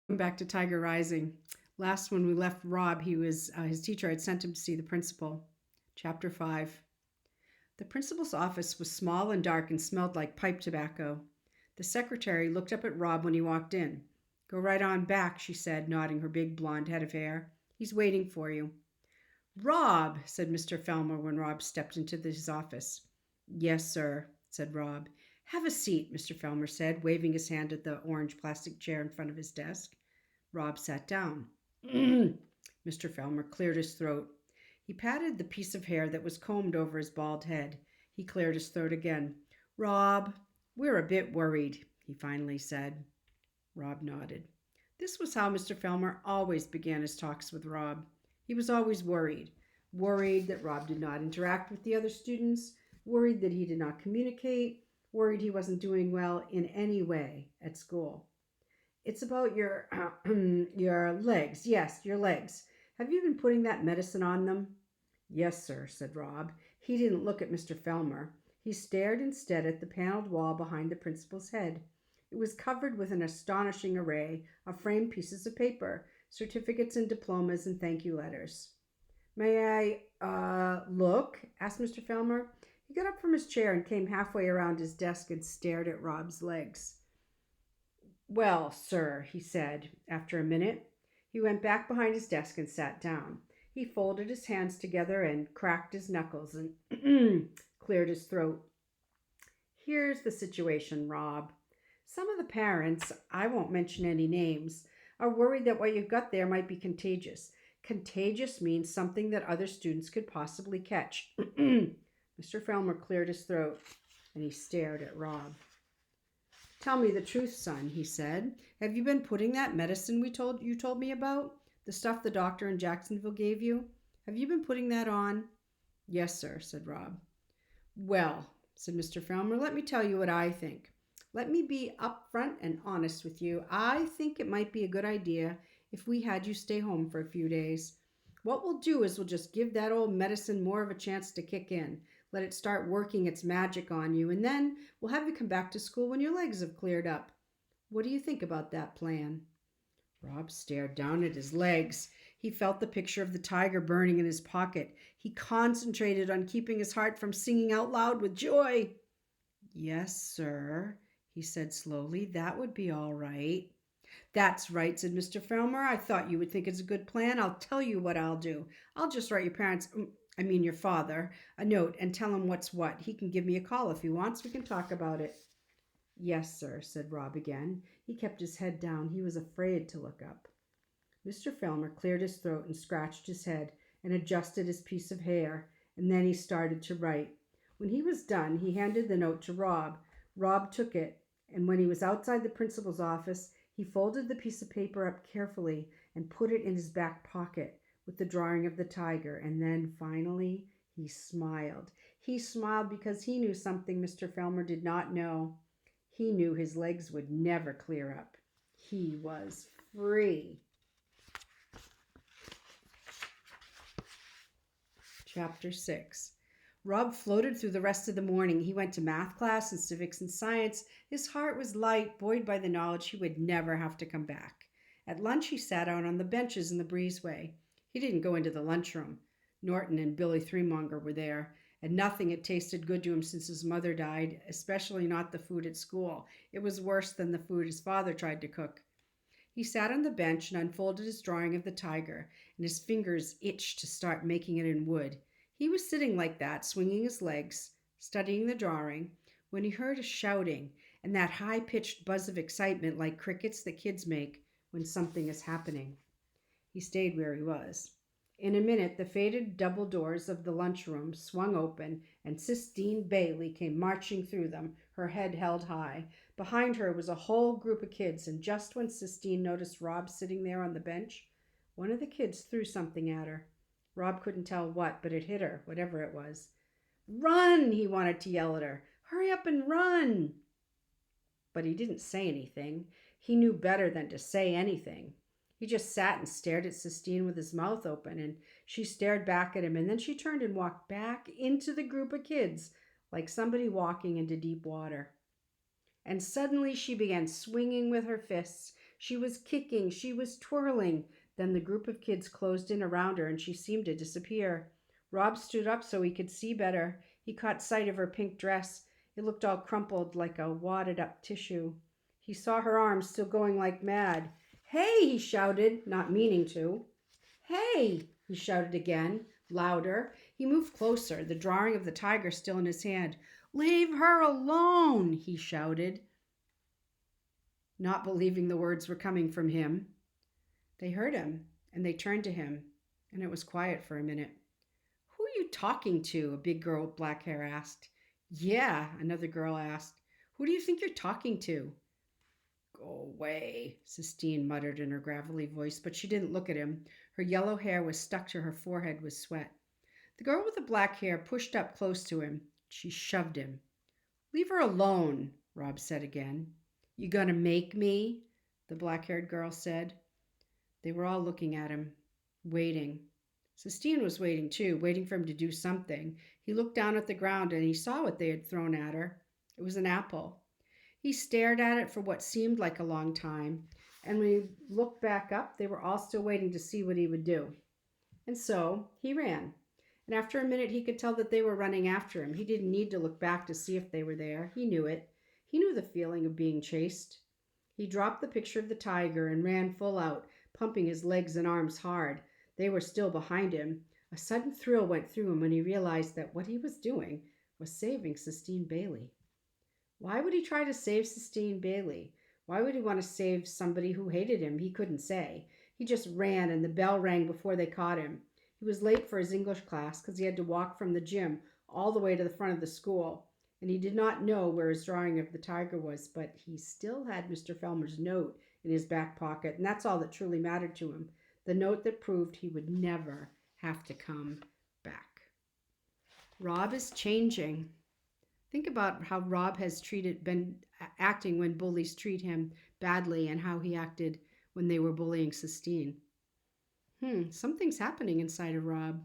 Back to Tiger Rising. Last when we left Rob, he was his teacher had sent him to see the principal. Chapter 5. The principal's office was small and dark and smelled like pipe tobacco. The secretary looked up at Rob when he walked in. Go right on back, she said, nodding her big blonde head of hair. He's waiting for you. Rob, said Mr. Felmer when Rob stepped into his office. Yes, sir, said Rob. Have a seat, Mr. Felmer said, waving his hand at the orange plastic chair in front of his desk. Rob sat down. Mr. Felmer cleared his throat. He patted the piece of hair that was combed over his bald head. He cleared his throat again. Rob, we're a bit worried, he finally said. Rob nodded. This was how Mr. Felmer always began his talks with Rob. He was always worried. Worried that Rob did not interact with the other students, worried that he did not communicate, worried he wasn't doing well in any way at school. It's about your your legs. Yes, your legs. Have you been putting that medicine on them? Yes, sir, said Rob. He didn't look at Mr. Felmer. He stared instead at the paneled wall behind the principal's head. It was covered with an astonishing array of framed pieces of paper, certificates and diplomas and thank you letters. May I look? Asked Mr. Felmer. He got up from his chair and came halfway around his desk and stared at Rob's legs. Well, sir, he said after a minute. He went back behind his desk and sat down. He folded his hands together and cracked his knuckles and cleared his throat. Here's the situation, Rob. Some of the parents, I won't mention any names, are worried that what you've got there might be contagious. Contagious means something that other students could possibly catch. Mr. Felmer cleared his throat and he stared at Rob. Tell me the truth, son, he said. Have you been putting that medicine you told me about? The stuff the doctor in Jacksonville gave you? Have you been putting that on? Yes, sir, said Rob. Well, said Mr. Felmer, let me tell you what I think. Let me be upfront and honest with you. I think it might be a good idea if we had you stay home for a few days. What we'll do is we'll just give that old medicine more of a chance to kick in. Let it start working its magic on you, and then we'll have you come back to school when your legs have cleared up. What do you think about that plan? Rob stared down at his legs. He felt the picture of the tiger burning in his pocket. He concentrated on keeping his heart from singing out loud with joy. Yes, sir, he said slowly. That would be all right. That's right, said Mr. Felmer. I thought you would think it's a good plan. I'll tell you what I'll do. I'll just write your father, a note and tell him what's what. He can give me a call if he wants. We can talk about it. Yes, sir, said Rob again. He kept his head down. He was afraid to look up. Mr. Felmer cleared his throat and scratched his head and adjusted his piece of hair, and then he started to write. When he was done, he handed the note to Rob. Rob took it, and when he was outside the principal's office, he folded the piece of paper up carefully and put it in his back pocket with the drawing of the tiger, and then finally he smiled. He smiled because he knew something Mr. Felmer did not know. He knew his legs would never clear up. He was free. Chapter 6. Rob floated through the rest of the morning. He went to math class and civics and science. His heart was light, buoyed by the knowledge he would never have to come back. At lunch, he sat out on the benches in the breezeway. He didn't go into the lunchroom. Norton and Billy Threemonger were there, and nothing had tasted good to him since his mother died, especially not the food at school. It was worse than the food his father tried to cook. He sat on the bench and unfolded his drawing of the tiger, and his fingers itched to start making it in wood. He was sitting like that, swinging his legs, studying the drawing, when he heard a shouting and that high-pitched buzz of excitement like crickets that kids make when something is happening. He stayed where he was. In a minute, the faded double doors of the lunchroom swung open, and Sistine Bailey came marching through them, her head held high. Behind her was a whole group of kids, and just when Sistine noticed Rob sitting there on the bench, one of the kids threw something at her. Rob couldn't tell what, but it hit her, whatever it was. Run, he wanted to yell at her. Hurry up and run. But he didn't say anything. He knew better than to say anything. He just sat and stared at Sistine with his mouth open, and she stared back at him, and then she turned and walked back into the group of kids like somebody walking into deep water. And suddenly she began swinging with her fists. She was kicking, she was twirling. Then the group of kids closed in around her and she seemed to disappear. Rob stood up so he could see better. He caught sight of her pink dress. It looked all crumpled like a wadded up tissue. He saw her arms still going like mad. Hey, he shouted, not meaning to. Hey, he shouted again, louder. He moved closer, the drawing of the tiger still in his hand. Leave her alone, he shouted, not believing the words were coming from him. They heard him, and they turned to him, and it was quiet for a minute. Who are you talking to? A big girl with black hair asked. Yeah, another girl asked. Who do you think you're talking to? Go away, Sistine muttered in her gravelly voice, but she didn't look at him. Her yellow hair was stuck to her forehead with sweat. The girl with the black hair pushed up close to him. She shoved him. Leave her alone, Rob said again. You gonna make me? The black-haired girl said. They were all looking at him, waiting. Sistine was waiting too, waiting for him to do something. He looked down at the ground and he saw what they had thrown at her. It was an apple. He stared at it for what seemed like a long time, and when he looked back up, they were all still waiting to see what he would do. And so he ran. And after a minute, he could tell that they were running after him. He didn't need to look back to see if they were there. He knew it. He knew the feeling of being chased. He dropped the picture of the tiger and ran full out, pumping his legs and arms hard. They were still behind him. A sudden thrill went through him when he realized that what he was doing was saving Sistine Bailey. Why would he try to save Sistine Bailey? Why would he want to save somebody who hated him? He couldn't say. He just ran, and the bell rang before they caught him. He was late for his English class because he had to walk from the gym all the way to the front of the school, and he did not know where his drawing of the tiger was, but he still had Mr. Felmer's note in his back pocket, and that's all that truly mattered to him, the note that proved he would never have to come back. Rob is changing. Think about how Rob has been acting when bullies treat him badly and how he acted when they were bullying Sistine. Something's happening inside of Rob.